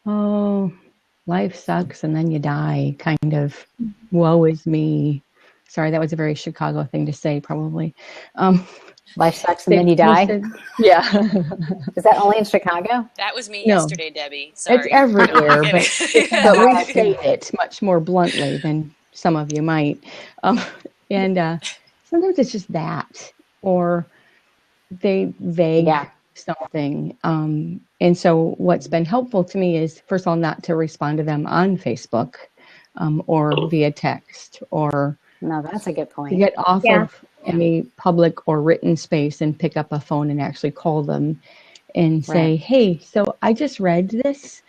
oh, life sucks and then you die kind of woe is me. Sorry, that was a very Chicago thing to say, probably. Um, Life sucks and they then you die. posted, yeah. Is that only in Chicago? That was me No, yesterday, Debbie. it's Sorry. No, I'm everywhere, kidding. but we say it much more bluntly than some of you might. Um, and sometimes it's just that, or they vague Yeah. something. And so what's been helpful to me is, first of all, not to respond to them on Facebook or via text, or No, that's a good to point. get off Yeah. of any public or written space and pick up a phone and actually call them and say, Right. hey, so I just read this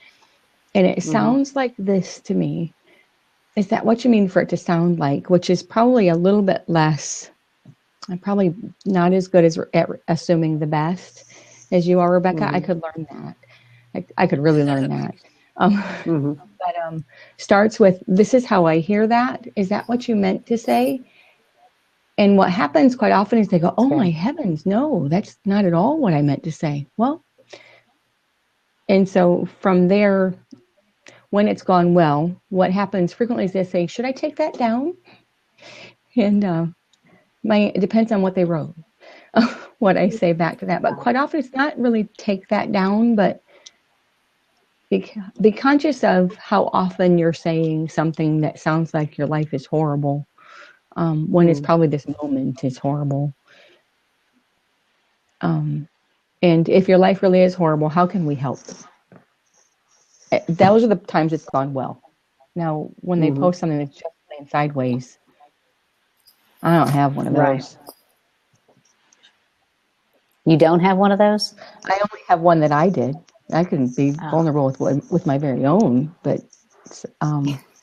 and it Mm-hmm. sounds like this to me. Is that what you mean for it to sound like? Which is probably a little bit less, I'm probably not as good as at assuming the best as you are, Rebecca. I Mm-hmm. could learn that. I could really learn that. Mm-hmm. But starts with, this is how I hear that. Is that what you meant to say? And what happens quite often is they go, oh my heavens, no, that's not at all what I meant to say. Well, and so from there, when it's gone well, what happens frequently is they say, should I take that down? And it depends on what they wrote, what I say back to that. But quite often it's not really take that down, but be conscious of how often you're saying something that sounds like your life is horrible, when it's probably this moment is horrible. And if your life really is horrible, how can we help? Those are the times it's gone well. Now, when they post something that's just playing sideways, I don't have one of those. Right. You don't have one of those? I only have one that I did. I can be vulnerable with my very own, but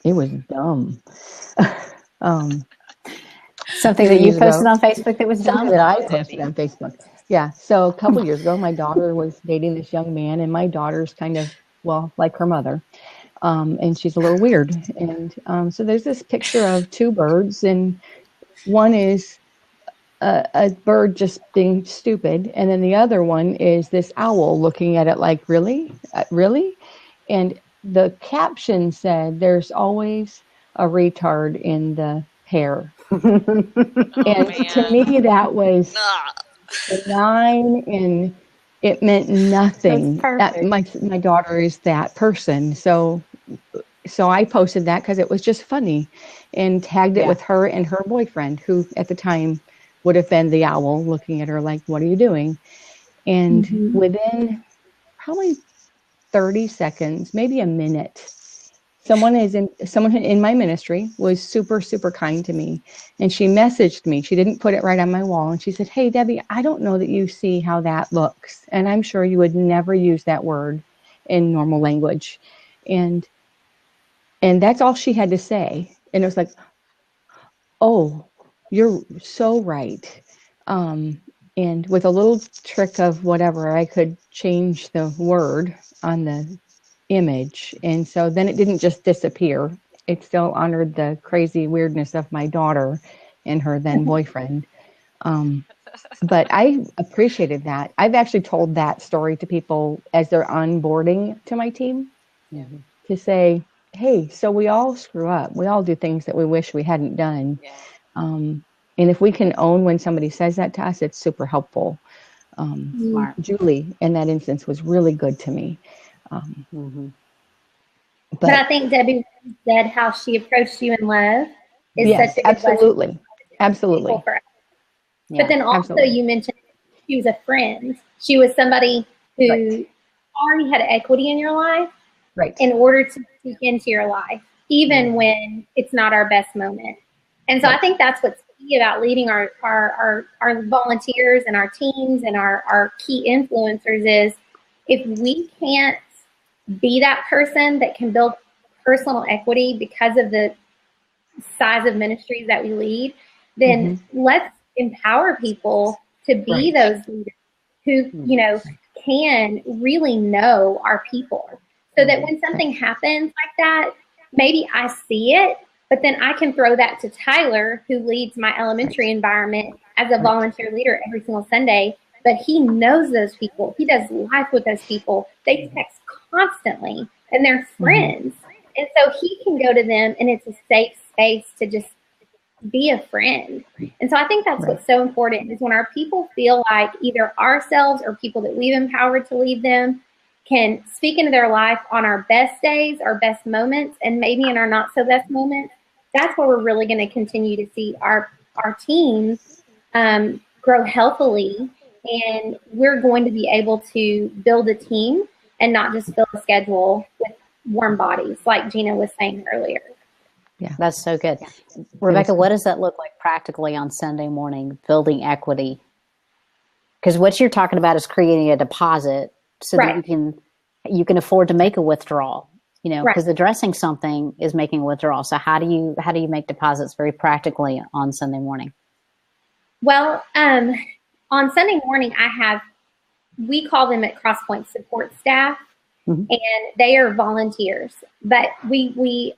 it was dumb. Something that you posted on Facebook that was dumb? Something that I posted on Facebook. Yeah. So a couple years ago, my daughter was dating this young man, and my daughter's kind of, well, like her mother. And she's a little weird. And so there's this picture of two birds, and one is a bird just being stupid, and then the other one is this owl looking at it like, really? Really? And the caption said, there's always a retard in the pair. And to me, that was benign, and it meant nothing. My daughter is that person. So I posted that because it was just funny, and tagged it with her and her boyfriend, who at the time would have been the owl looking at her like, what are you doing? And within probably 30 seconds, maybe a minute, someone in my ministry was super, super kind to me. And she messaged me. She didn't put it right on my wall. And she said, hey, Debbie, I don't know that you see how that looks. And I'm sure you would never use that word in normal language. And that's all she had to say. And it was like, oh, you're so right. And with a little trick of whatever, I could change the word on the image. And so then it didn't just disappear. It still honored the crazy weirdness of my daughter and her then boyfriend. But I appreciated that. I've actually told that story to people as they're onboarding to my team, to say, hey, so we all screw up. We all do things that we wish we hadn't done. And if we can own when somebody says that to us, it's super helpful. Julie, in that instance, was really good to me. But I think Debbie said how she approached you in love is such a good absolutely. Absolutely. For us. But then also you mentioned she was a friend. She was somebody who already had equity in your life in order to speak into your life, even when it's not our best moment. And so I think that's what's key about leading our volunteers and our teams and our key influencers is, if we can't be that person that can build personal equity because of the size of ministries that we lead, then let's empower people to be those leaders who, can really know our people, so that when something happens like that, maybe I see it, but then I can throw that to Tyler, who leads my elementary environment as a volunteer leader every single Sunday. but he knows those people. He does life with those people. They text constantly, and they're friends. And so he can go to them, and it's a safe space to just be a friend. And so I think that's what's so important, is when our people feel like either ourselves or people that we've empowered to lead them can speak into their life on our best days, our best moments, and maybe in our not so best moments. That's where we're really going to continue to see our teams grow healthily, and we're going to be able to build a team and not just fill a schedule with warm bodies, like Gina was saying earlier. Yeah, that's so good. Rebecca, what does that look like practically on Sunday morning, building equity? Because what you're talking about is creating a deposit so that you can afford to make a withdrawal, you know, because addressing something is making a withdrawal. So how do you make deposits very practically on Sunday morning? Well, on Sunday morning, we call them at Crosspoint support staff, and they are volunteers. But we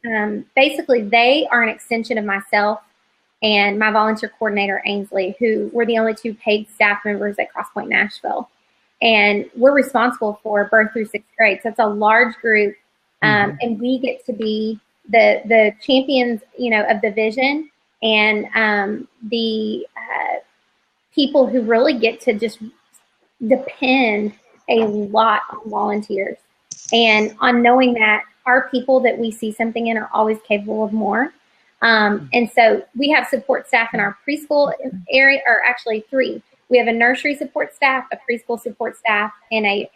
basically, they are an extension of myself and my volunteer coordinator, Ainsley, who were the only two paid staff members at Crosspoint Nashville. And we're responsible for birth through sixth grade. So it's a large group, and we get to be the champions, you know, of the vision, and the people who really get to just depend a lot on volunteers, and on knowing that our people that we see something in are always capable of more. And so we have support staff in our preschool area, or actually 3. We have a nursery support staff, a preschool support staff, and a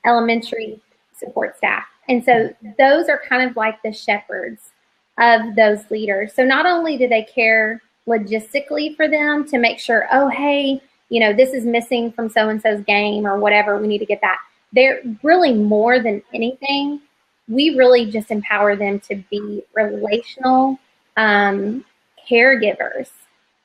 elementary support staff. And so those are kind of like the shepherds of those leaders. So not only do they care logistically for them to make sure, oh, hey, you know, this is missing from so-and-so's game or whatever, we need to get that. They're really, more than anything, we really just empower them to be relational caregivers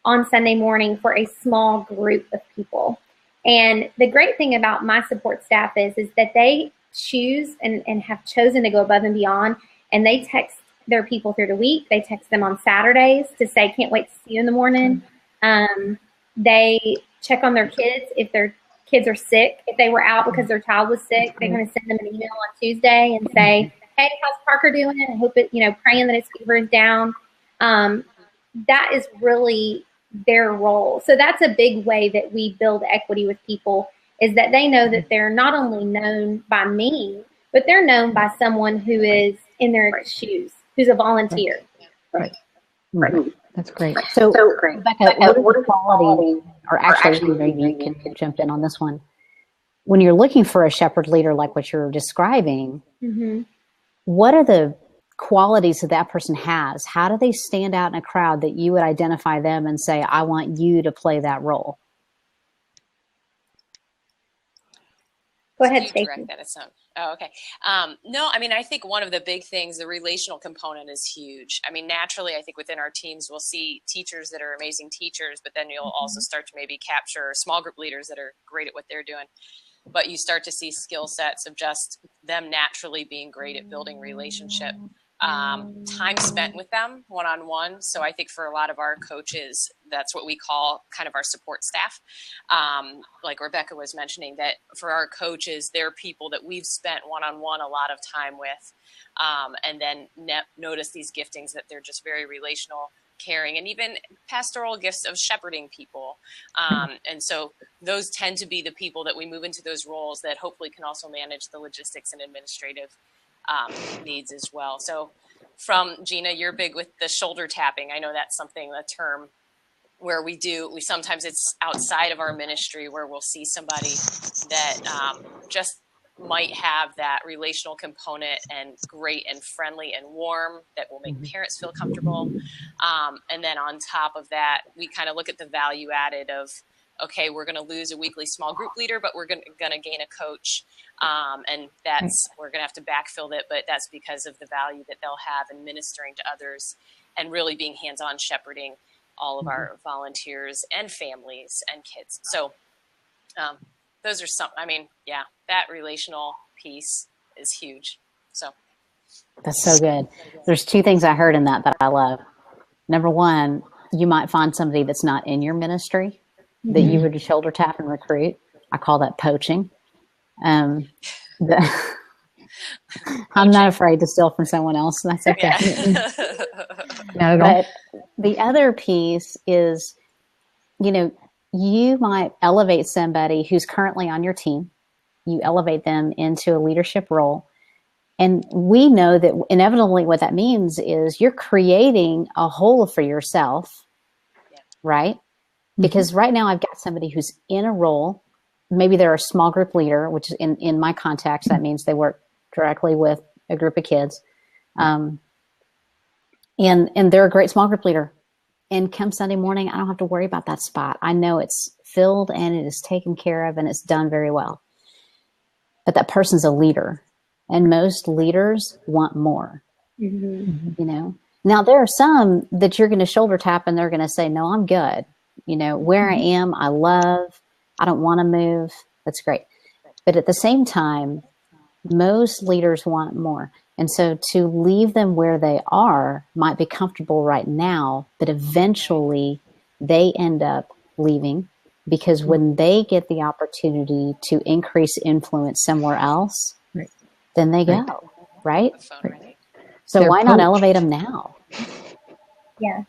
on Sunday morning for a small group of people. And the great thing about my support staff is that they choose and have chosen to go above and beyond, and they text their people through the week. They text them on Saturdays to say, can't wait to see you in the morning. They check on their kids if their kids are sick. If they were out because their child was sick, they're going to send them an email on Tuesday and say, hey, how's Parker doing? I hope it, you know, praying that his fever is down. That is really their role. So that's a big way that we build equity with people, is that they know that they're not only known by me, but they're known by someone who is in their shoes, who's a volunteer. Right. That's great. So Rebecca, what are qualities, or actually maybe you can jump in on this one. When you're looking for a shepherd leader like what you're describing, what are the qualities that person has? How do they stand out in a crowd that you would identify them and say, I want you to play that role? Go ahead, Stacey. Oh, okay. No, I mean, I think one of the big things, the relational component is huge. I mean, naturally, I think within our teams, we'll see teachers that are amazing teachers, but then you'll also start to maybe capture small group leaders that are great at what they're doing. But you start to see skill sets of just them naturally being great at building relationship, time spent with them one-on-one. So I think for a lot of our coaches, that's what we call kind of our support staff. Like Rebecca was mentioning, that for our coaches, they're people that we've spent one-on-one a lot of time with, and then notice these giftings that they're just very relational, caring, and even pastoral gifts of shepherding people. And so those tend to be the people that we move into those roles that hopefully can also manage the logistics and administrative needs as well. So from Gina, you're big with the shoulder tapping. I know that's something, a term where we sometimes it's outside of our ministry where we'll see somebody that just might have that relational component and great and friendly and warm that will make parents feel comfortable. And then on top of that, we kind of look at the value added of, okay, we're going to lose a weekly small group leader, but we're going to gain a coach. And we're going to have to backfill it, but that's because of the value that they'll have in ministering to others and really being hands-on shepherding all of our volunteers and families and kids. So those are some, I mean, yeah, that relational piece is huge. So that's so good. There's 2 things I heard in that I love. Number one, you might find somebody that's not in your ministry that you would shoulder tap and recruit. I call that poaching. I'm not afraid to steal from someone else. That's okay. Yeah. Not at all. But the other piece is, you might elevate somebody who's currently on your team. You elevate them into a leadership role. And we know that inevitably what that means is you're creating a hole for yourself, right? Because right now I've got somebody who's in a role. Maybe they're a small group leader, which is in my context, that means they work directly with a group of kids. And they're a great small group leader. And come Sunday morning, I don't have to worry about that spot. I know it's filled and it is taken care of and it's done very well. But that person's a leader. And most leaders want more, Now, there are some that you're going to shoulder tap and they're going to say, no, I'm good. Where I am, I love. I don't want to move. That's great. But at the same time, most leaders want more. And so to leave them where they are might be comfortable right now, but eventually they end up leaving because when they get the opportunity to increase influence somewhere else, then they go, right? So why not elevate them now? Yeah.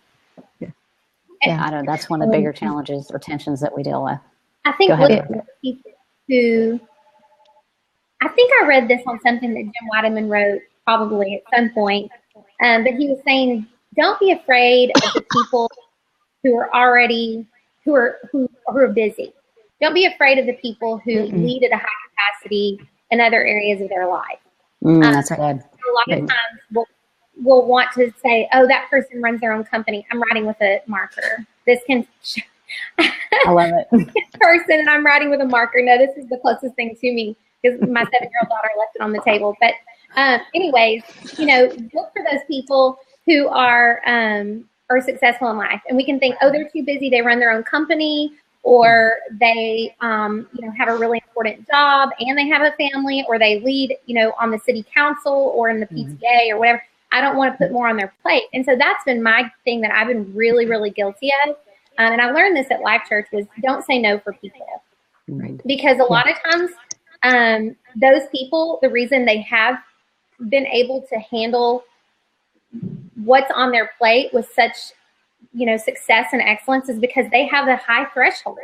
I don't know. That's one of the bigger challenges or tensions that we deal with. I think looking at people who, I think I read this on something that Jim Weideman wrote probably at some point, but he was saying, don't be afraid of the people who are already, who are busy. Don't be afraid of the people who lead at a high capacity in other areas of their life. That's good. A lot of times we'll want to say, oh, that person runs their own company. I'm writing with a marker. This can... I love it. Person, and I'm writing with a marker. No, this is the closest thing to me because my 7-year-old daughter left it on the table. But anyways, look for those people who are successful in life. And we can think, oh, they're too busy. They run their own company, or they, have a really important job and they have a family, or they lead, on the city council or in the PTA or whatever. I don't want to put more on their plate. And so that's been my thing that I've been really, really guilty of. And I learned this at Life Church was don't say no for people. Right. Because a lot of times those people, the reason they have been able to handle what's on their plate with such, success and excellence is because they have a high threshold.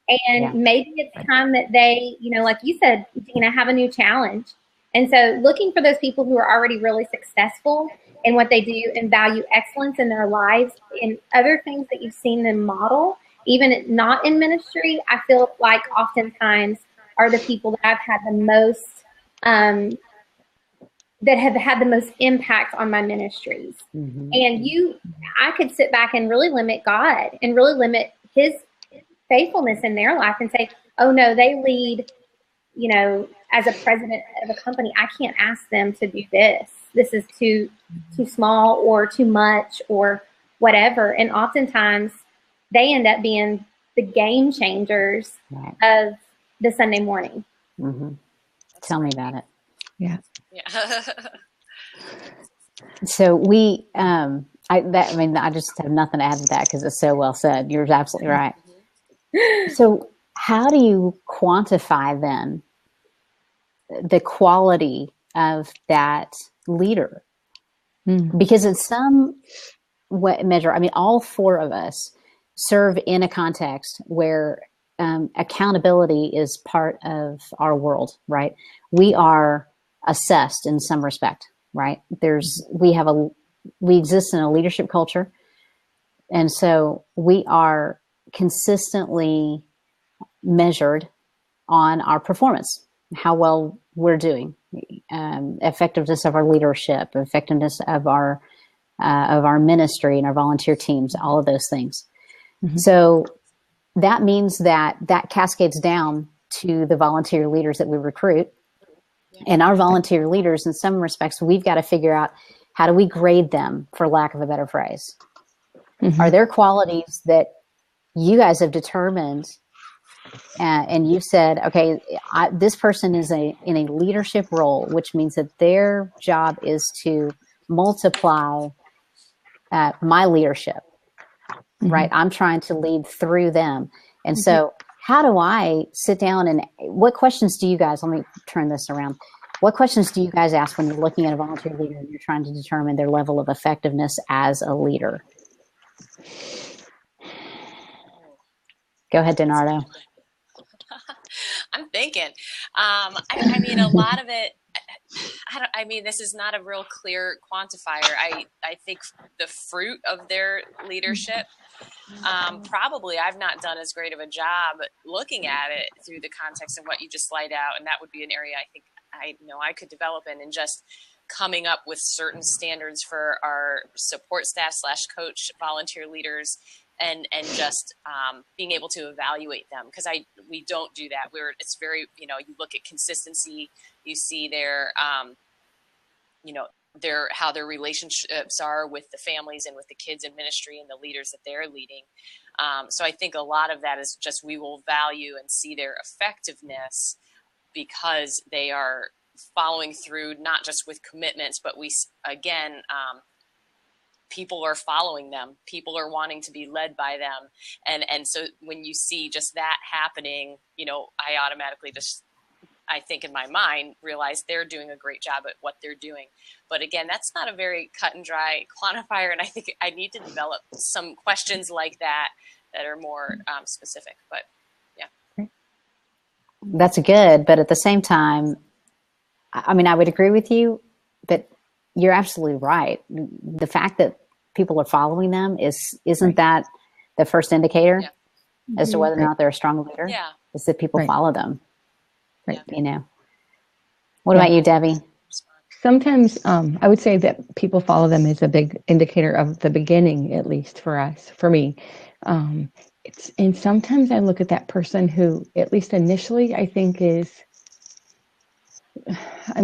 And maybe it's time that they, like you said, have a new challenge. And so looking for those people who are already really successful in what they do and value excellence in their lives and other things that you've seen them model, even not in ministry, I feel like oftentimes are the people that I've had the most, that have had the most impact on my ministries. And I could sit back and really limit God and really limit his faithfulness in their life and say, oh no, they lead, as a president of a company, I can't ask them to do this. This is too small or too much or whatever. And oftentimes they end up being the game changers of the Sunday morning. Tell me about it. Yeah. So I just have nothing to add to that because it's so well said. You're absolutely right. So how do you quantify then the quality of that leader? Because in some measure, all 4 of us serve in a context where accountability is part of our world, right? We are assessed in some respect, right? We exist in a leadership culture. And so we are consistently measured on our performance, how well we're doing, effectiveness of our leadership, effectiveness of our ministry and our volunteer teams, all of those things. So that means that cascades down to the volunteer leaders that we recruit. And our volunteer leaders, in some respects, we've got to figure out how do we grade them, for lack of a better phrase. Are there qualities that you guys have determined and you've said, okay, this person is in a leadership role, which means that their job is to multiply my leadership, right? I'm trying to lead through them. And so how do I sit down and what questions do you guys, let me turn this around. What questions do you guys ask when you're looking at a volunteer leader and you're trying to determine their level of effectiveness as a leader? Go ahead, Donardo. I'm thinking. I mean, a lot of it, this is not a real clear quantifier. I think the fruit of their leadership, probably I've not done as great of a job looking at it through the context of what you just laid out. And that would be an area I think I could develop in, and just coming up with certain standards for our support staff / coach volunteer leaders, and just being able to evaluate them, because we don't do that. It's very, you look at consistency, you see how their relationships are with the families and with the kids in ministry and the leaders that they're leading. So I think a lot of that is just, we will value and see their effectiveness because they are following through, not just with commitments, but people are following them. People are wanting to be led by them. And so when you see just that happening, I automatically I think in my mind, realize they're doing a great job at what they're doing. But again, that's not a very cut and dry quantifier. And I think I need to develop some questions like that are more specific. But yeah. That's good. But at the same time, I would agree with you, but you're absolutely right. The fact that people are following them isn't that the first indicator as to whether or not they're a strong leader? Yeah. Is that people follow them. Right. What about you, Debbie? Sometimes I would say that people follow them is a big indicator of the beginning, at least for me. And sometimes I look at that person who, at least initially, I think I'm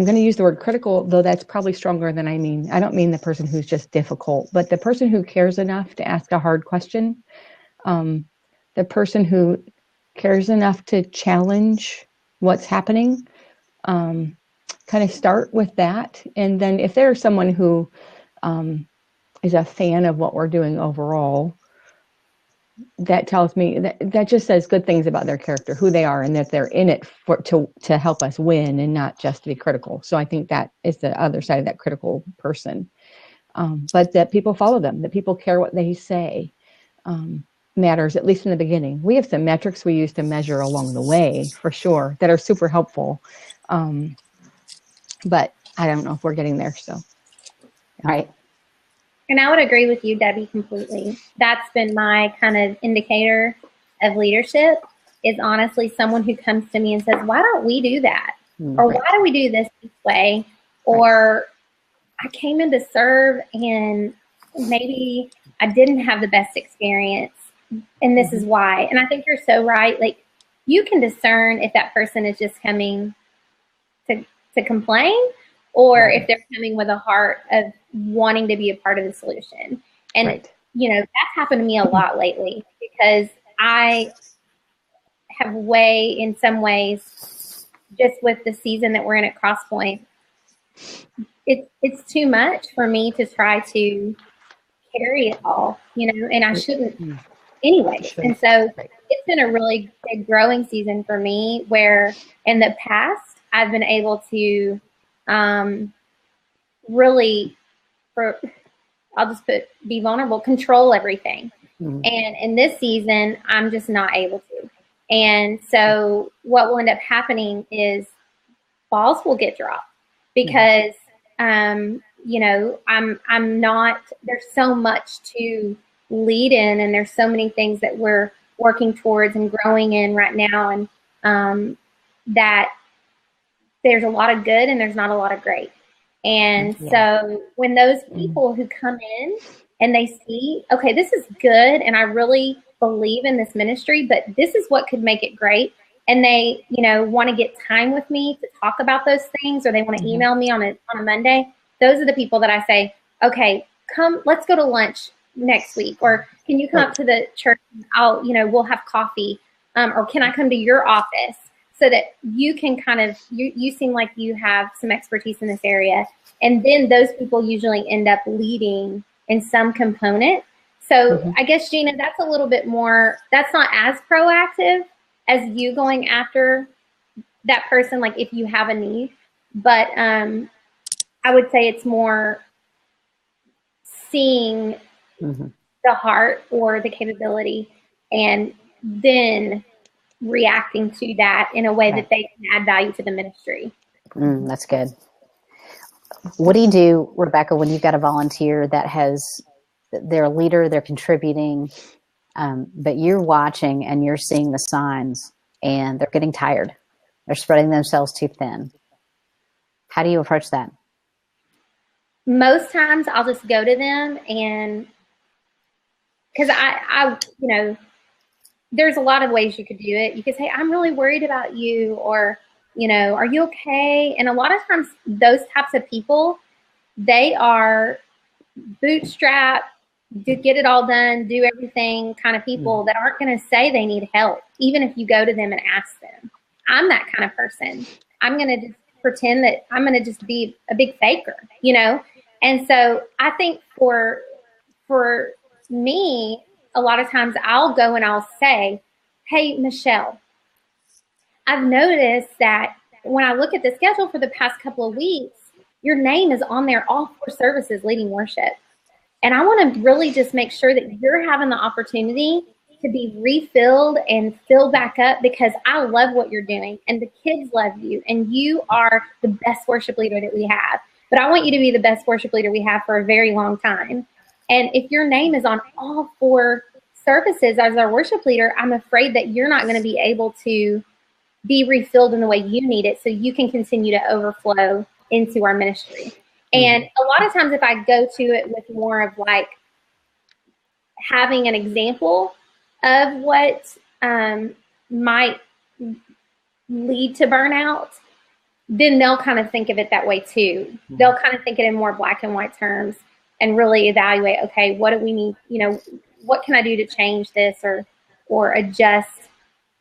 going to use the word critical, though that's probably stronger than I mean. I don't mean the person who's just difficult, but the person who cares enough to ask a hard question, the person who cares enough to challenge what's happening, kind of start with that. And then if there's someone who is a fan of what we're doing overall, that tells me that just says good things about their character, who they are, and that they're in it to help us win and not just to be critical. So I think that is the other side of that critical person. But that people follow them, that people care what they say, matters, at least in the beginning. We have some metrics we use to measure along the way, for sure, that are super helpful. But I don't know if we're getting there. So, all right. And I would agree with you, Debbie, completely. That's been my kind of indicator of leadership, is honestly someone who comes to me and says, why don't we do that? Or why do we do this way? Or I came in to serve and maybe I didn't have the best experience, and this is why. And I think you're so right. Like, you can discern if that person is just coming to complain, or if they're coming with a heart of wanting to be a part of the solution. And, that's happened to me a lot lately, because I have in some ways, just with the season that we're in at Crosspoint, it's too much for me to try to carry it all, and I shouldn't anyway. And so it's been a really big growing season for me, where in the past I've been able to really, be vulnerable, control everything. And in this season, I'm just not able to. And so what will end up happening is balls will get dropped, because, I'm not, there's so much to lead in, and there's so many things that we're working towards and growing in right now. And that there's a lot of good and there's not a lot of great. And so when those people who come in and they see, okay, this is good, and I really believe in this ministry, but this is what could make it great, and they, want to get time with me to talk about those things, or they want to email me on a Monday, those are the people that I say, okay, come, let's go to lunch next week, or can you come up to the church? We'll have coffee, or can I come to your office? So that you can kind of, you seem like you have some expertise in this area. And then those people usually end up leading in some component. So I guess, Gina, that's a little bit more, that's not as proactive as you going after that person, like if you have a need. But I would say it's more seeing the heart or the capability and then reacting to that in a way that they can add value to the ministry. That's good. What do you do, Rebecca, when you've got a volunteer that they're a leader, they're contributing, but you're watching and you're seeing the signs and they're getting tired. They're spreading themselves too thin. How do you approach that? Most times I'll just go to them, and because I there's a lot of ways you could do it. You could say, I'm really worried about you, or, are you okay? And a lot of times those types of people, they are bootstrap, get it all done, do everything kind of people that aren't going to say they need help, even if you go to them and ask them. I'm that kind of person. I'm going to just pretend that I'm going to just be a big faker, And so I think for me, a lot of times I'll go and I'll say, hey, Michelle, I've noticed that when I look at the schedule for the past couple of weeks, your name is on there, all 4 services leading worship. And I want to really just make sure that you're having the opportunity to be refilled and filled back up, because I love what you're doing and the kids love you and you are the best worship leader that we have. But I want you to be the best worship leader we have for a very long time. And if your name is on all 4 services as our worship leader, I'm afraid that you're not going to be able to be refilled in the way you need it so you can continue to overflow into our ministry. And a lot of times if I go to it with more of like having an example of what might lead to burnout, then they'll kind of think of it that way too. They'll kind of think it in more black and white terms and really evaluate, okay, what do we need, what can I do to change this or adjust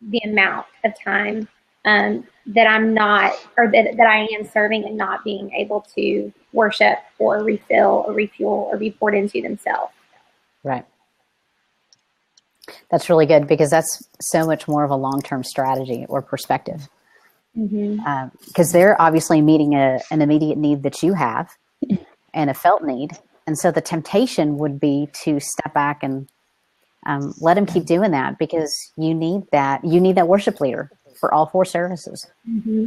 the amount of time that I'm not, or that I am serving and not being able to worship or refill or refuel or be poured into themselves. Right. That's really good, because that's so much more of a long-term strategy or perspective. Because they're obviously meeting an immediate need that you have and a felt need. And so the temptation would be to step back and let them keep doing that, because you need that worship leader for all 4 services.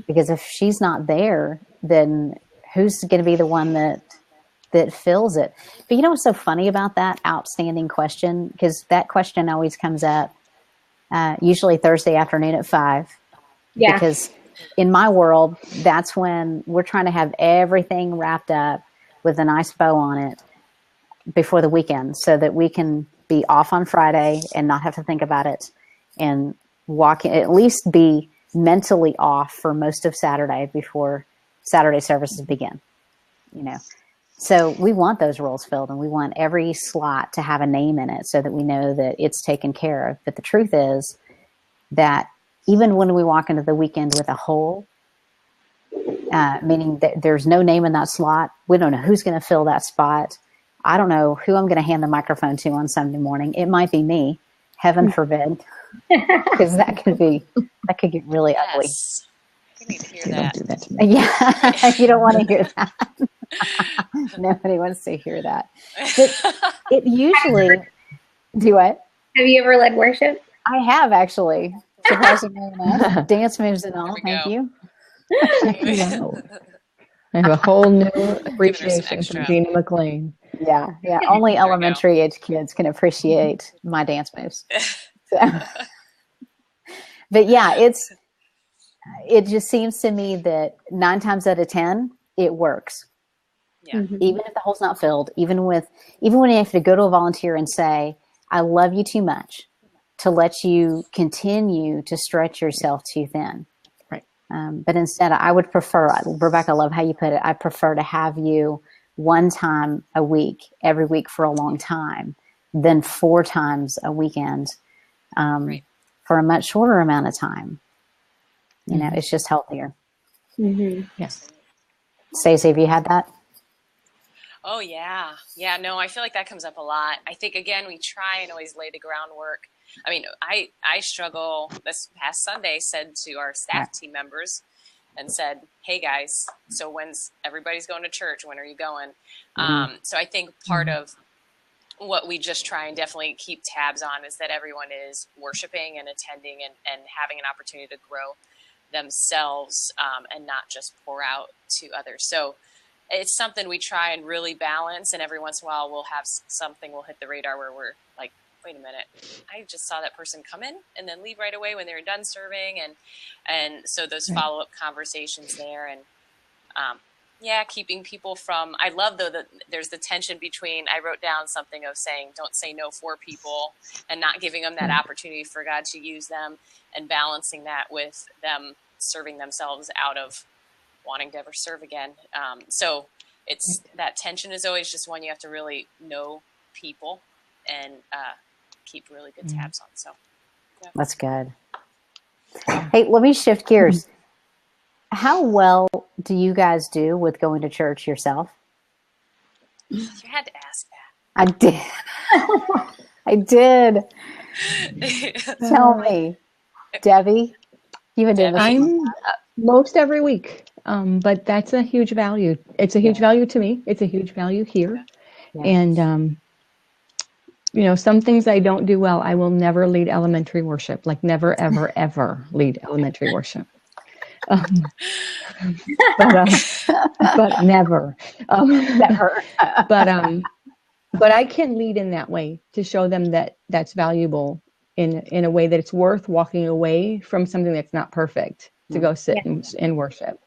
Because if she's not there, then who's going to be the one that fills it? But you know what's so funny about that outstanding question? Because that question always comes up usually Thursday afternoon at 5. Yeah. Because in my world, that's when we're trying to have everything wrapped up with a nice bow on it before the weekend, so that we can be off on Friday and not have to think about it, and at least be mentally off for most of Saturday before Saturday services begin. So we want those roles filled, and we want every slot to have a name in it so that we know that it's taken care of. But the truth is that even when we walk into the weekend with a hole, meaning that there's no name in that slot, we don't know who's going to fill that spot. I don't know who I'm going to hand the microphone to on Sunday morning. It might be me, heaven forbid, because that could get really ugly. You need to hear that. Don't do that to me. Yeah, you don't want to hear that. Nobody wants to hear that. But it usually, do what? Have you ever led worship? I have, actually. Surprisingly enough. Dance moves and all. Thank you. Check it out. I have a whole new appreciation for Gina McLean. Yeah. Only elementary age kids can appreciate my dance moves. So. But yeah, it just seems to me that 9 times out of 10, it works. Yeah. Even if the hole's not filled, even when you have to go to a volunteer and say, I love you too much to let you continue to stretch yourself too thin. Right. But instead, I would prefer, Rebecca, I love how you put it, I prefer to have you 1 time a week, every week for a long time, than 4 times a weekend for a much shorter amount of time. It's just healthier. Yes. Stacey, have you had that? Oh yeah. Yeah, no, I feel like that comes up a lot. I think again, we try and always lay the groundwork. I mean, I struggle. This past Sunday said to our staff team members and said, "Hey guys, so when's everybody's going to church? When are you going?" So I think part of what we just try and definitely keep tabs on is that everyone is worshiping and attending and having an opportunity to grow themselves and not just pour out to others. So it's something we try and really balance. And every once in a while we'll have something will hit the radar where we're like, wait a minute, I just saw that person come in and then leave right away when they were done serving. And so those follow-up conversations there and keeping people from, I love though that there's the tension between, I wrote down something of saying, don't say no for people and not giving them that opportunity for God to use them and balancing that with them serving themselves out of wanting to ever serve again. So it's that tension is always just one you have to really know people and keep really good tabs on. So that's good. Hey, let me shift gears. How well do you guys do with going to church yourself? You had to ask that. I did. I did. Tell me, Debbie. You've been doing this. I'm most every week, but that's a huge value. It's a huge value to me. It's a huge value here, and some things I don't do well. I will never lead elementary worship. Like never, ever, ever lead elementary worship. But never, Never. but I can lead in that way to show them that that's valuable in a way that it's worth walking away from something that's not perfect to go sit and worship.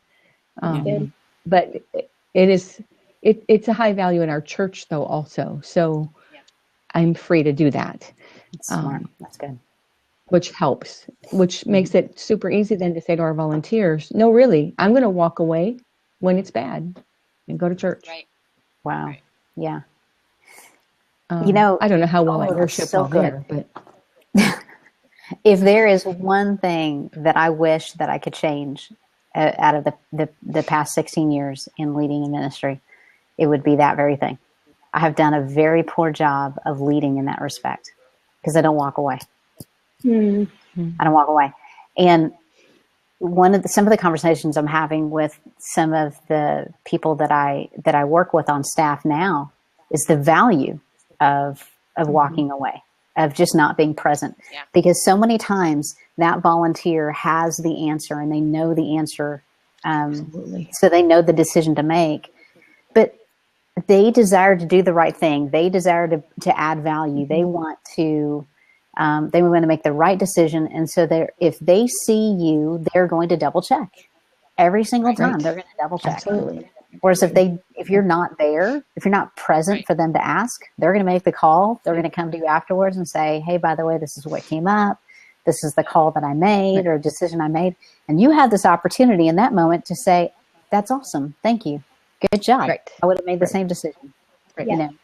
But it's a high value in our church though also. So I'm free to do that. That's smart. That's good. Which helps, which makes it super easy then to say to our volunteers, no, really, I'm going to walk away when it's bad and go to church. Right. Wow. Right. Yeah. I don't know how well I worship so there, but if there is one thing that I wish that I could change out of the past 16 years in leading a ministry, it would be that very thing. I have done a very poor job of leading in that respect because I don't walk away. I don't walk away. And some of the conversations I'm having with some of the people that I work with on staff now is the value of walking away, of just not being present. Yeah. Because so many times that volunteer has the answer and they know the answer. So they know the decision to make, but they desire to do the right thing. They desire to add value. They want to make the right decision. And so if they see you, they're going to double check every single time. They're going to double check. Absolutely. Whereas if you're not there, if you're not present for them to ask, they're going to make the call. They're going to come to you afterwards and say, hey, by the way, this is what came up. This is the call that I made or decision I made. And you have this opportunity in that moment to say, that's awesome. Thank you. Good job. I would have made the same decision.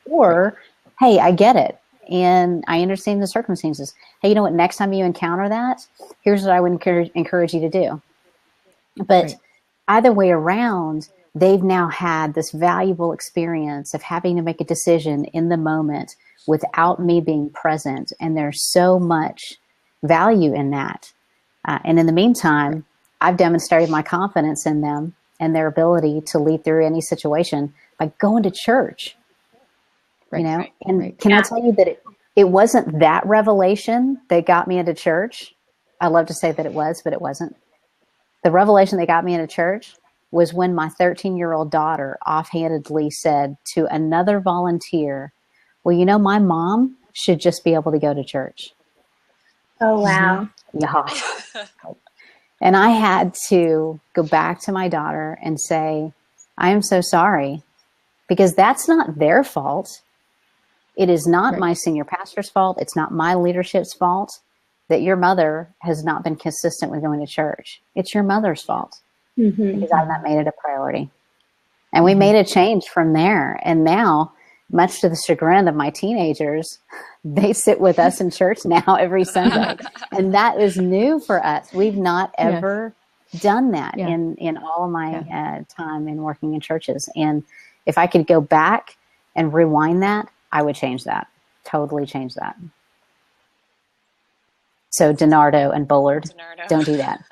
Or, hey, I get it. And I understand the circumstances. Hey, you know what? Next time you encounter that, here's what I would encourage you to do. But either way around, they've now had this valuable experience of having to make a decision in the moment without me being present. And there's so much value in that. And in the meantime, I've demonstrated my confidence in them and their ability to lead through any situation by going to church. Can I tell you that it wasn't that revelation that got me into church? I love to say that it was, but it wasn't. The revelation that got me into church was when my 13-year-old daughter offhandedly said to another volunteer, well, my mom should just be able to go to church. Oh, wow. Yeah. And I had to go back to my daughter and say, I am so sorry, because that's not their fault. It is not my senior pastor's fault. It's not my leadership's fault that your mother has not been consistent with going to church. It's your mother's fault because I've not made it a priority. And we made a change from there. And now, much to the chagrin of my teenagers, they sit with us in church now every Sunday. And that is new for us. We've not ever done that in all of my time in working in churches. And if I could go back and rewind that, I would change that. Totally change that. So DiNardo and Bullard, don't do that.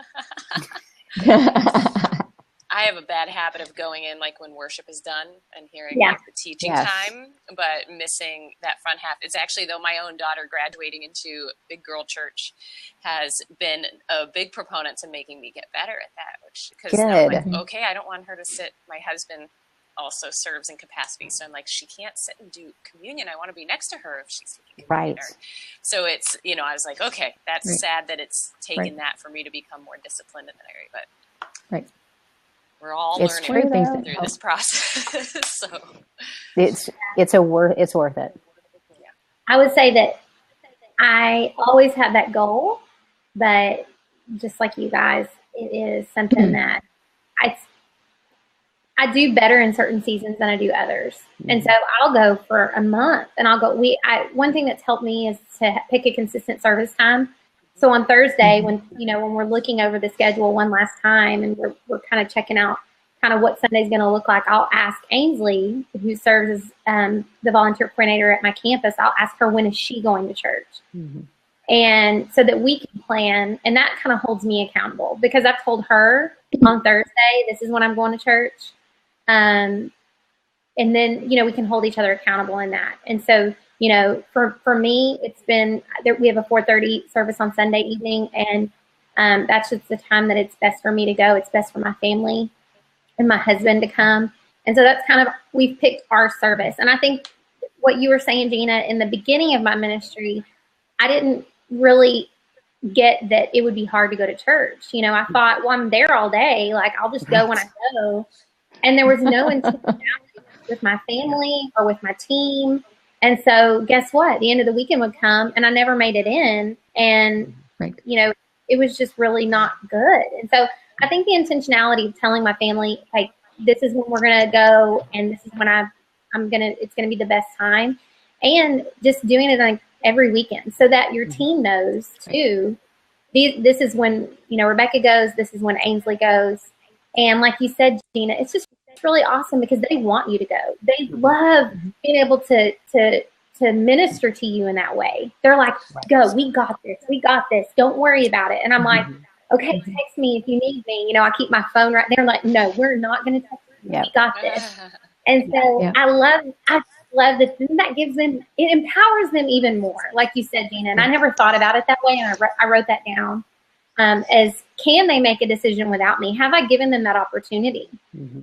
I have a bad habit of going in like when worship is done and hearing like the teaching time, but missing that front half. It's actually, though, my own daughter graduating into big girl church has been a big proponent to making me get better at that, which, because I'm like, okay, I don't want her to sit. My husband also serves in capacity, so I'm like, she can't sit and do communion. I want to be next to her if she's taking communion. Right. So it's, I was like, okay, that's sad that it's taken that for me to become more disciplined in that area, but we're all learning through this process. So it's worth it. Yeah. I would say that I always have that goal, but just like you guys, it is something that I do better in certain seasons than I do others. And so I'll go for a month and I'll go, one thing that's helped me is to pick a consistent service time. So on Thursday, when we're looking over the schedule one last time and we're kind of checking out kind of what Sunday's going to look like, I'll ask Ainsley, who serves as the volunteer coordinator at my campus, I'll ask her, when is she going to church? And so that we can plan, and that kind of holds me accountable, because I've told her on Thursday, this is when I'm going to church. And then, we can hold each other accountable in that. And so, for me, it's been, we have a 4:30 service on Sunday evening, and that's just the time that it's best for me to go. It's best for my family and my husband to come. And so that's kind of, we've picked our service. And I think what you were saying, Gina, in the beginning of my ministry, I didn't really get that it would be hard to go to church. I thought, well, I'm there all day. Like, I'll just go when I go. And there was no intentionality with my family or with my team. And so guess what? The end of the weekend would come and I never made it in. And, it was just really not good. And so I think the intentionality of telling my family, like, this is when we're going to go and this is when it's going to be the best time. And just doing it like every weekend so that your team knows too, this is when, Rebecca goes, this is when Ainsley goes. And like you said, Gina, it's really awesome because they want you to go. They love being able to minister to you in that way. They're like, go, we got this. Don't worry about it. And I'm like, okay, text me if you need me. I keep my phone right there. Like, no, we're not going to text you. We got this. And so I love this. And that gives them, it empowers them even more. Like you said, Gina, and I never thought about it that way. And I wrote that down. As can they make a decision without me? Have I given them that opportunity?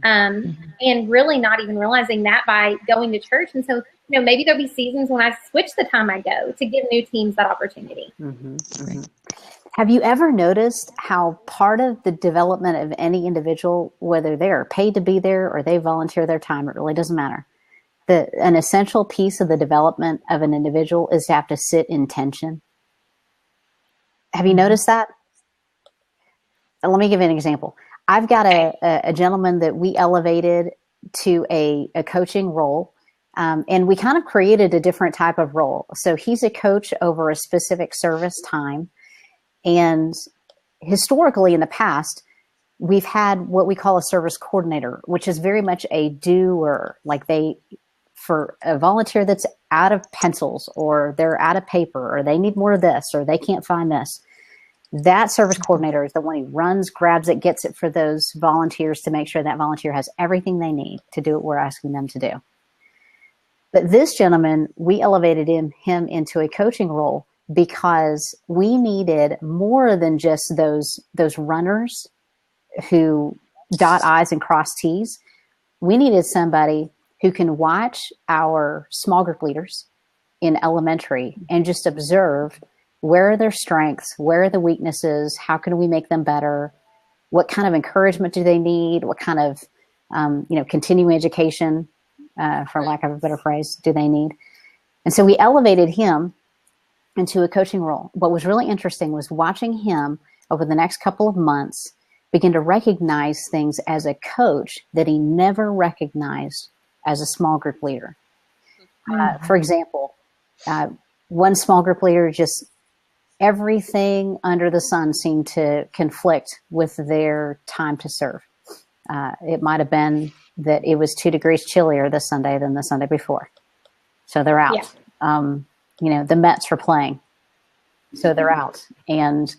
And really not even realizing that by going to church. And so, maybe there'll be seasons when I switch the time I go to give new teams that opportunity. Have you ever noticed how part of the development of any individual, whether they're paid to be there or they volunteer their time, it really doesn't matter. An essential piece of the development of an individual is to have to sit in tension. Have you noticed that? Let me give you an example. I've got a gentleman that we elevated to a coaching role, and we kind of created a different type of role. So he's a coach over a specific service time. And historically in the past, we've had what we call a service coordinator, which is very much a doer. Like for a volunteer that's out of pencils or they're out of paper or they need more of this or they can't find this. That service coordinator is the one who runs, grabs it, gets it for those volunteers to make sure that volunteer has everything they need to do what we're asking them to do. But this gentleman, we elevated him into a coaching role because we needed more than just those runners who dot I's and cross T's. We needed somebody who can watch our small group leaders in elementary and just observe where are their strengths, where are the weaknesses, how can we make them better, what kind of encouragement do they need, what kind of continuing education, for lack of a better phrase, do they need. And so we elevated him into a coaching role. What was really interesting was watching him over the next couple of months begin to recognize things as a coach that he never recognized as a small group leader. For example, one small group leader, just everything under the sun seemed to conflict with their time to serve. It might have been that it was 2 degrees chillier this Sunday than the Sunday before. So they're out. Yeah. The Mets are playing. So they're out. And,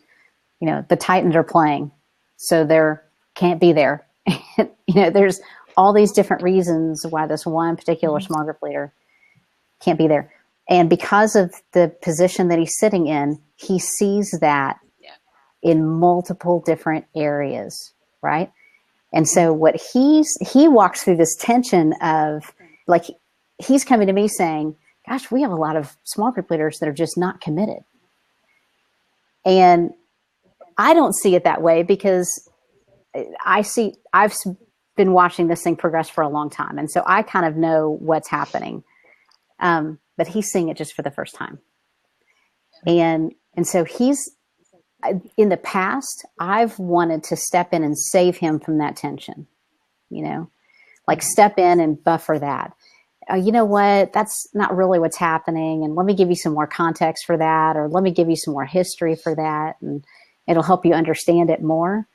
the Titans are playing. So they're can't be there. There's all these different reasons why this one particular small group leader can't be there. And because of the position that he's sitting in, he sees that in multiple different areas, right? And so what he walks through this tension of, like, he's coming to me saying, gosh, we have a lot of small group leaders that are just not committed. And I don't see it that way, because I've been watching this thing progress for a long time. And so I kind of know what's happening. But he's seeing it just for the first time. And so in the past, I've wanted to step in and save him from that tension, like step in and buffer that. You know what? That's not really what's happening. And let me give you some more context for that, or let me give you some more history for that, and it'll help you understand it more.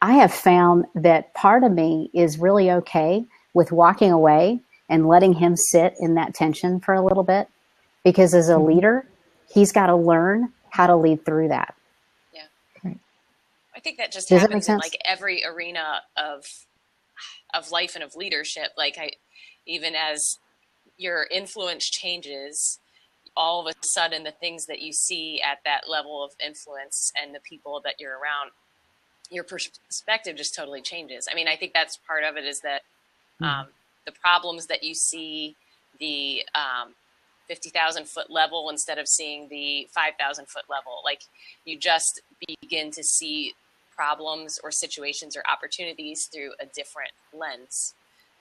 I have found that part of me is really okay with walking away and letting him sit in that tension for a little bit, because as a leader, he's got to learn how to lead through that. Yeah. Right. I think that just Does happens that in make sense? like every arena of life and of leadership. Like even as your influence changes, all of a sudden the things that you see at that level of influence and the people that you're around, your perspective just totally changes. I mean, I think that's part of it, is that the problems that you see, the 50,000 foot level instead of seeing the 5,000 foot level, like you just begin to see problems or situations or opportunities through a different lens.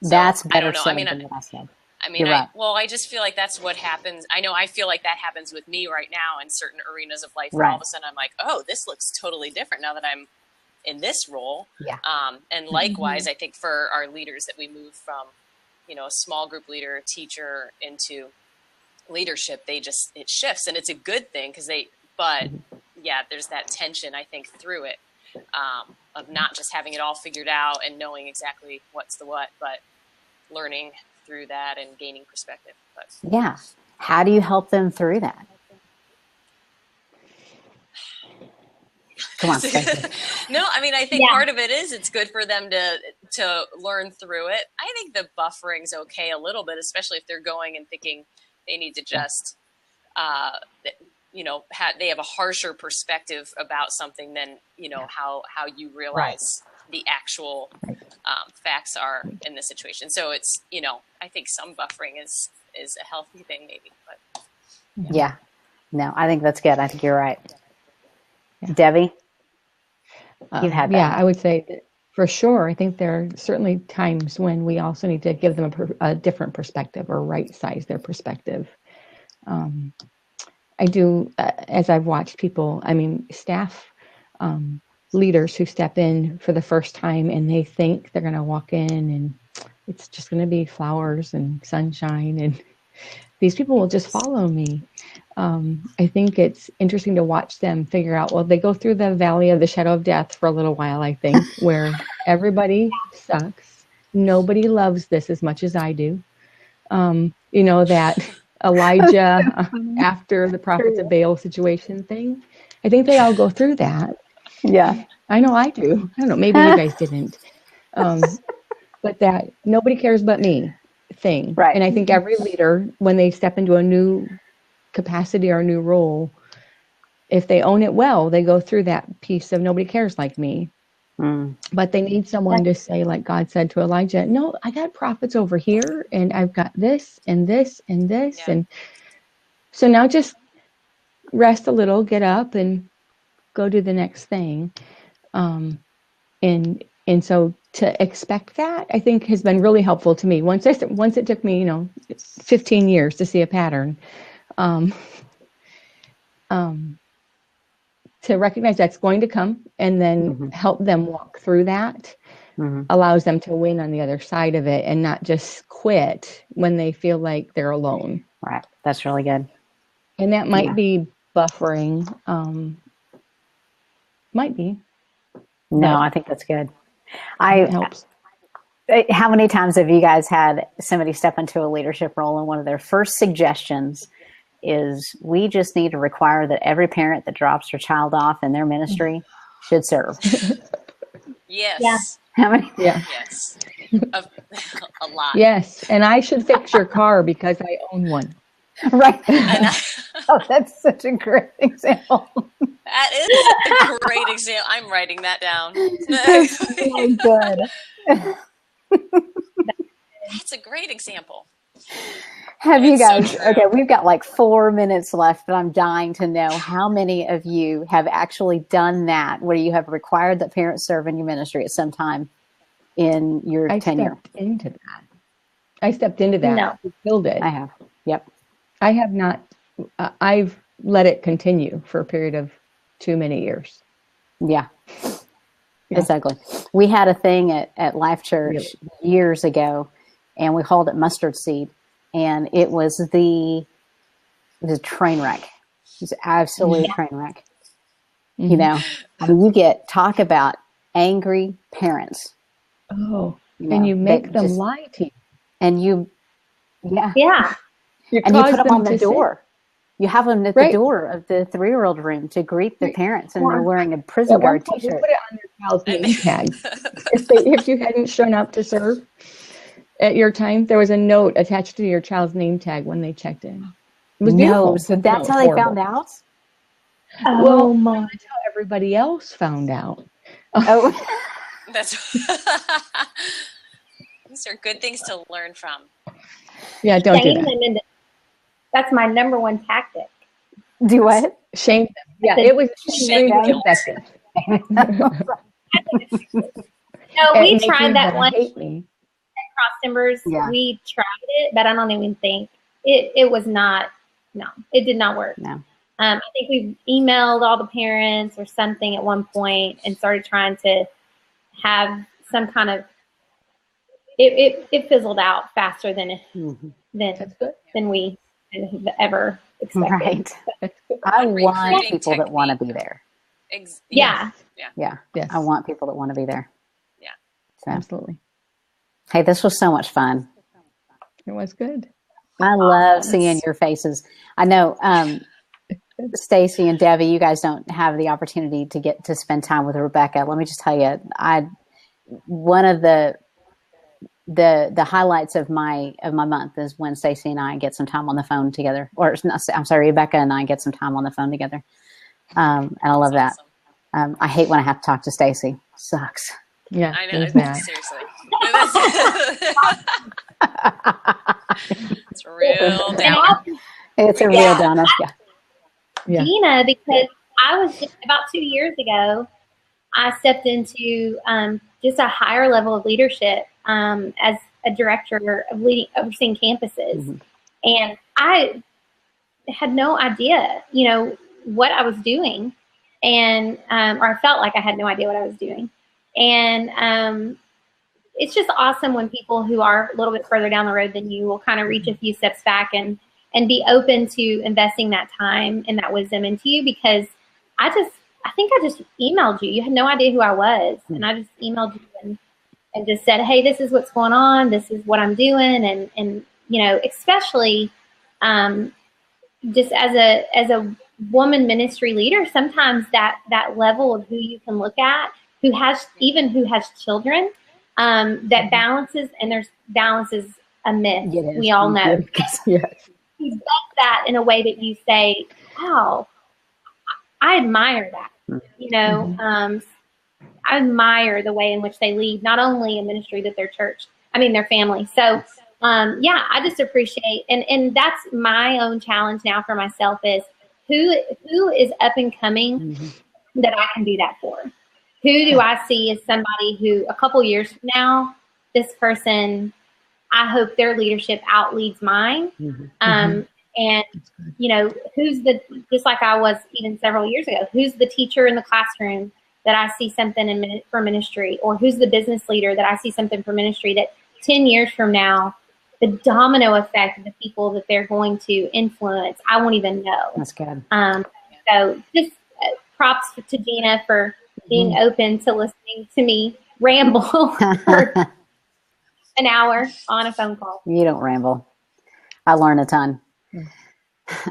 So, that's better I don't know. said I mean, than what I said. You're right. I just feel like that's what happens. I feel like that happens with me right now in certain arenas of life. Right. All of a sudden I'm like, oh, this looks totally different now that I'm in this role. Yeah. And likewise, I think for our leaders, that we move from, a small group leader, a teacher, into leadership, it shifts, and it's a good thing, there's that tension, I think, through it, of not just having it all figured out and knowing exactly what's the what, but learning through that and gaining perspective. But yeah. How do you help them through that? Come on. No, I think part of it is it's good for them to learn through it. I think the buffering's okay a little bit, especially if they're going and thinking they need to just, they have a harsher perspective about something than, how you realize the actual facts are in the situation. So it's, I think some buffering is a healthy thing, maybe. But yeah. No, I think that's good. I think you're right. Yeah. Debbie? You've had that. Yeah, I would say that for sure. I think there are certainly times when we also need to give them a different perspective, or right size their perspective. I do, as I've watched people, staff leaders who step in for the first time, and they think they're going to walk in and it's just going to be flowers and sunshine, and these people will just follow me. I think it's interesting to watch them figure out, well, they go through the valley of the shadow of death for a little while, I think, where everybody sucks. Nobody loves this as much as I do. That Elijah after the prophets of Baal situation thing. I think they all go through that. Yeah. I know I do. I don't know, maybe you guys didn't. But that nobody cares but me thing. Right. And I think every leader, when they step into a new capacity or a new role, if they own it well, they go through that piece of nobody cares like me. But they need someone to say, like God said to Elijah, no, I got prophets over here, and I've got this and this and this. Yeah. And so now just rest a little, get up and go do the next thing. And so to expect that, I think, has been really helpful to me. Once it took me, 15 years to see a pattern, to recognize that's going to come, and then help them walk through that, allows them to win on the other side of it, and not just quit when they feel like they're alone. Right. That's really good. And that might be buffering. Might be. No, I think that's good. It helps. How many times have you guys had somebody step into a leadership role and one of their first suggestions is, we just need to require that every parent that drops their child off in their ministry should serve? Yes. Yeah. How many? Yeah. Yes. A lot. Yes. And I should fix your car because I own one. Right. Oh, that's such a great example. That is a great example. I'm writing that down. That's really good. That's a great example. Have you guys, so okay, we've got like 4 minutes left, but I'm dying to know how many of you have actually done that, where you have required that parents serve in your ministry at some time in your tenure. I stepped into that. No. Phil did. I have. Yep. I have not. I've let it continue for a period of too many years. Yeah. Exactly. We had a thing at Life Church years ago, and we called it Mustard Seed. And it was a train wreck. It was absolutely a train wreck. Mm-hmm. You know, I mean, you talk about angry parents. Oh, you know, and you make them lie to you. And you, Yeah. and you put them on the door. You have them at the door of the 3-year-old room to greet the parents, and they're wearing a prison guard t-shirt. You put it on their child's name tag. If you hadn't shown up to serve at your time, there was a note attached to your child's name tag when they checked in. It was beautiful. So that's how they found out? Well, that's how everybody else found out. Oh. These are good things to learn from. Yeah, don't do that. That's my number one tactic. Do what? Shame them. Yeah, it was extremely effective. No, we tried that one. Cross Timbers, yeah. We tried it, but I don't even think it was not. No, it did not work. No. I think we emailed all the parents or something at one point and started trying to have some kind of. It fizzled out faster than we ever expected. Right. I want people that want to be there. Yeah. Yes. I want people that want to be there. Yeah. So. Absolutely. Hey, this was so much fun. It was good. I love seeing your faces. I know, Stacy and Debbie, you guys don't have the opportunity to get to spend time with Rebecca. Let me just tell you, one of the highlights of my month is when Stacy and I get some time on the phone together, or I'm sorry, Rebecca and I get some time on the phone together. And I love that. Awesome. I hate when I have to talk to Stacy. Sucks. Yeah, I know. Seriously. It's real down. It's a real downer. Yeah. Gina, because I was just about 2 years ago, I stepped into just a higher level of leadership as a director of overseeing campuses. Mm-hmm. And I had no idea, what I was doing. And, or I felt like I had no idea what I was doing. And it's just awesome when people who are a little bit further down the road than you will kind of reach a few steps back and be open to investing that time and that wisdom into you, because I think I just emailed you. You had no idea who I was. And I just emailed you and just said, hey, this is what's going on. This is what I'm doing. And especially just as a woman ministry leader, sometimes that level of who you can look at, who has children, that balances, and there's balance is a myth. We all know. Yes. He does that in a way that you say, wow, I admire that. Mm-hmm. I admire the way in which they lead, not only a ministry, but their family. So, I just appreciate, and that's my own challenge now for myself is who is up and coming mm-hmm. that I can do that for? Who do I see as somebody who a couple years from now, this person, I hope their leadership outleads mine. Mm-hmm. And, who's just like I was even several years ago, who's the teacher in the classroom that I see something for ministry, or who's the business leader that I see something for ministry that 10 years from now, the domino effect of the people that they're going to influence, I won't even know. That's good. So just props to Gina for being open to listening to me ramble for an hour on a phone call. You don't ramble. I learn a ton.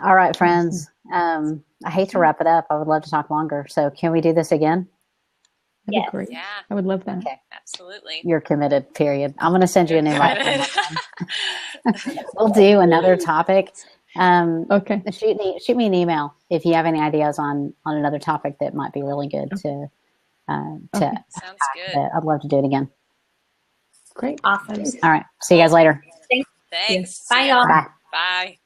All right, friends. I hate to wrap it up. I would love to talk longer. So can we do this again? That'd be great. Yeah. I would love that. Okay. Absolutely. You're committed, period. I'm going to send you an invite. We'll do another topic. Okay. Shoot me an email if you have any ideas on another topic that might be really good to Sounds good. I'd love to do it again. Great. Awesome. All right. See you guys later. Thanks. Bye, y'all. Bye. Bye.